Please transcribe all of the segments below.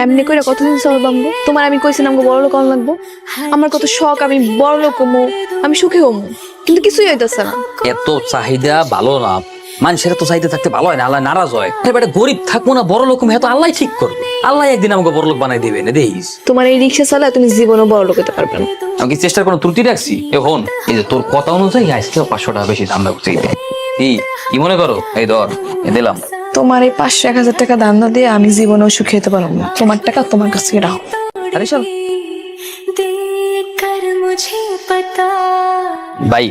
এমনি করে কতদিন চল বামবো? তোমার আমি কইছিলাম গো বড় লোক হওয়া লাগবো। আমার কত শখ, আমি বড় লোক হমু, আমি সুখী হমু, কিন্তু কিছুই হইতেছে না। এত চাহিদা ভালো না, মানুষের তো চাহিদা থাকতে ভালো হয় না, আল্লাহ নারাজ হয়। এবারে গরিব থাকবো না বড় লোক হ্যাঁ তো আল্লাহ ঠিক করবে, আল্লাহ একদিন আমাকে বড় লোক বানাই দিবে না দেখিস। তোমার এই রিক্সা চালায় তুমি জীবনও বড় লোক হতে পারবে না। আমি কি চেষ্টার কোনো ত্রুটি রাখছি? এখন এই যে তোর কথা অনুযায়ী আজকেও 500 টাকা বেশি দাম রাখছি। কি মনে করো? এই ধর দিলাম। তোমার এই 500-1000 টাকা ধান্দা দিয়ে আমি জীবনেও সুখী হতে পারবো না। তোমার টাকা তোমার কাছে রাখো। আরে চল ভাই,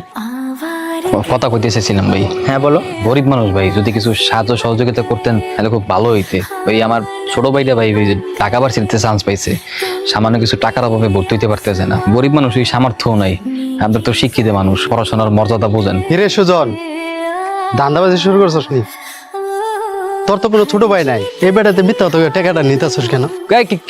কথা কইতে এসেছিলাম ভাই। হ্যাঁ বলো। গরিব মানুষ ভাই, যদি কিছু সাহায্য সহযোগিতা করতেন তাহলে খুব ভালো হইতে। ওই আমার ছোট ভাইটা ভাই ওই যে টাকা ভার্সিটিতে চান্স পাইছে, সামান্য কিছু টাকার অভাবে ভর্তি হইতে পারতেছে না। গরিব মানুষ, ওই সামর্থ্যও নাই। আমাদের তো শিক্ষিত মানুষ, পড়াশোনার মর্যাদা বোঝেন। হিরে সুজন, ধান্দাবাজি শুরু করছস নি? তোর তো কোনো ছোট ভাই নাই, এই বেটাতে মিথ্যা তো টাকাটা নিতেছস কেন?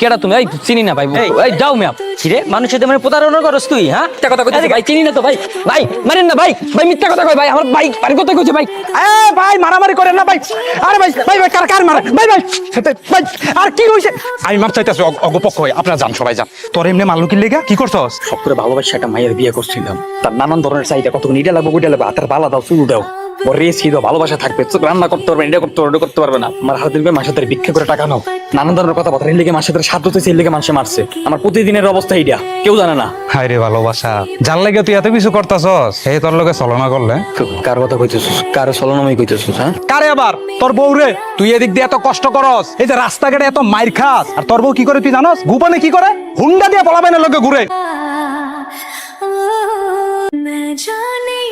কেডা তুমি? এই চিনি না ভাই, এই যাও ম্যাম। কিরে মানুষের তেমন প্রতারণা করস তুই? হ্যাঁ মিথ্যা কথা কইতেছে ভাই, চিনি না তো ভাই। ভাই মারেন না ভাই, ভাই মিথ্যা কথা কই ভাই, আমার ভাই বাড়ি কথা কইছে ভাই। ভাই মারামারি করেন না ভাই। আরে ভাই ভাই ভাই কার মারে ভাই ভাই ভাই আর কি হইছে? আমি মাপ চাইতেছি অগপক্ষ হয়ে, আপনারা যান, সবাই যান। তোর এমনি মাল্লু কি লেগা কি করছস? সব করে ভালোবাসা একটা মায়ের বিয়ে করছিলাম, তার নানান ধরনের চাহিদা, কতক্ষণ ইটা লাগবো ওইটা লাগবে, হাতের বালা দাও, চুল দাও, ওর রেসি দাও, ভালোবাসা থাকবে, রান্না করতে পারবে, এটা করতে পারবে, করতে পারবে না। আমার হাতে দিবে মাসে তার ভিক্ষা করে টাকা নাও, নানান ধরনের কথা বার্তা, এর লেগে মাসে তার সাধ্য হচ্ছে, এর লেগে মানুষে মারছে। আমার প্রতিদিনের অবস্থা এইটা কেউ জানে না। হায় রে ভালোবাসা, যার লাগে তুই এত কিছু করতেছস, এই তোর লগে চলনা করলে। কার কথা কইতেছিস? কার ছলনাময় কইতেছিস? হ্যাঁ কারে আবার? তোর বউ রে। তুই এদিক দিয়ে এত কষ্ট করস, এই যে রাস্তাঘাটে এত মাইর খাস, আর তোর বউ কি করে তুই জানস? গোপনে কি করে? হুন্ডা দিয়ে পলাবেন লগে ঘুরে।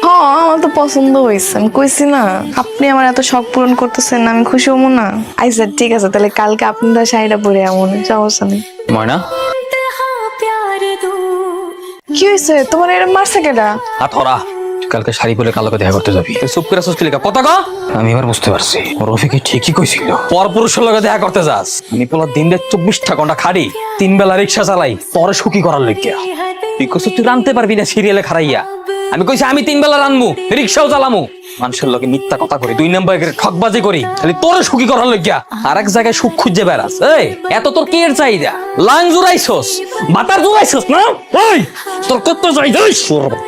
হ্যাঁ, আমার তো পছন্দ হয়েছে, আমি কইছি না আপনি আমার এত শখ পূরণ করতেছেন, আমি খুশি হবো না? আচ্ছা ঠিক আছে, তাহলে কালকে আপনার শাড়িটা পরে এমন সমস্যা নেই। ময়না, কি হয়েছে তোমার? এরকম মারছে কেডা? হাতরা কালকে শাড়ি পরে কালোকে দেখা করতে যাবি। চুপ করে আসছিস কি কথা কা? আমি এবার বুঝতে পারছি, রফিকে ঠিকই কইছিল, পর পুরুষের লগে দেখা করতে যাস। আমি পোলা দিন রাত 24টা ঘন্টা খাড়ি, 3 বেলা রিক্সা চালাই, পরে সুখী করার লইগা। তুই কইছ তুই রানতে পারবি না সিরিয়ালে খাড়াইয়া, আমি কইছি আমি 3 বেলা রানমু, রিক্সাও চালামু। মানুষের লগে মিথ্যা কথা করি, 2 নম্বরের ঠকবাজি করি, খালি তোরে সুখী করার লইগা। আর এক জায়গায় সুখ খুঁজে বেড়াস। এই এত তোর কি এর চাহিদা? লাং জুড়াইছস, বাতার জুড়াইছস না? এই তোর কত চাহিদা?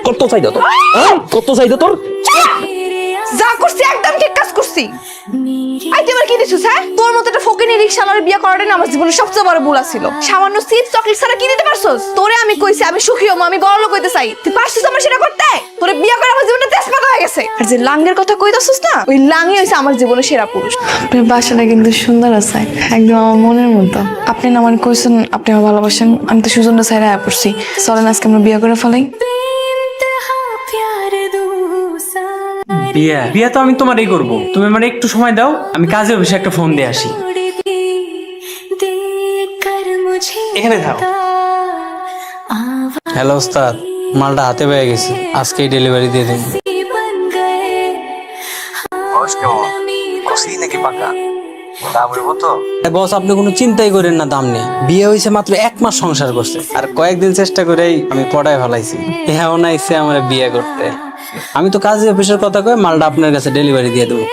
কত চাহিদা তোর? কত চাহিদা তোর? যা করছি একদম ঠিক কাজ করছি। আই তুই কি দিছিস? হ্যাঁ, তোর মতো একটা ফকিনি রিকশাওয়ালার বিয়ে করাটা না আমার জীবনের সবচেয়ে বড় ভুল ছিল। সামান্য চিপস চকলেট ছাড়া কি দিতে পারছস? তোরে আমি কইছি আমি সুখী হবো, আমি বড় লোক হইতে চাই, তুই পারছিস আমার সেটা করতে? তোরে বিয়ে করে আমার জীবনটা তেজপাতা হয়ে গেছে। আর যে লাঙ্গের কথা কইতাছস না, ওই লাঙ্গই হইছে আমার জীবনের সেরা পুরুষ। আপনার বাসাটা কিন্তু সুন্দর আছে, একদম আমার মনের মতো। আপনি না আমার কইছেন আপনি আমার ভালোবাসেন, আমি তো সুজনটা ছাইরা পড়ছি। চলেন আজকে আমরা বিয়ে করে ফেলাই। বিয়ে তো আমি তোমারই করবো, তুমি মানে একটু সময় দাও, আমি কাজে অফিসে একটা ফোন দিয়ে আসি। এখানে থাও। হ্যালো ওস্তাদ, মালটা হাতে পেয়ে গেছে, আজকেই ডেলিভারি দিয়ে দেবো। বস আপনি কোনো চিন্তাই করেন না, দাম নেই। বিয়ে হয়েছে মাত্র 1 মাস সংসার করছে, আর কয়েকদিন চেষ্টা করেই আমি পড়ায় ফেলাইছি। হ্যাঁ নাইছে আমার বিয়ে করতে। আমি তো কাজী অফিসের কথা কয়ে মালটা আপনার কাছে ডেলিভারি দিয়ে দেবো।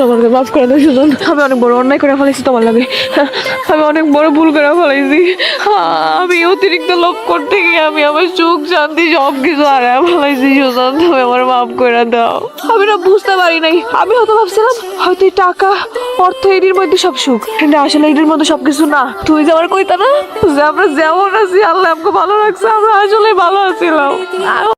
আমাকে মাফ করে দাও সুজন, আমি অনেক বড় অন্যায় করে ফেলেছি তোমার লাগে, আমি অনেক বড় ভুল করে ফেলেছি। আমি অতিরিক্ত লোভ করতে গিয়ে আমি আমার সুখ শান্তি সবকিছু হারায় ফেলেছি সুজন, তুমি আমার মাফ করে দাও। আমি না বুঝতে পারি নাই, আমি হয়তো ভাবছিলাম হয়তো এই টাকা অর্থ এটির মধ্যে সব সুখ, কিন্তু আসলে এটির মধ্যে সবকিছু না। তুমি যে আমার কইতা না যে আমরা যেমন আছি আল্লাহ আমাকে ভালো রাখছে, আমরা আসলে ভালো আছিলাম।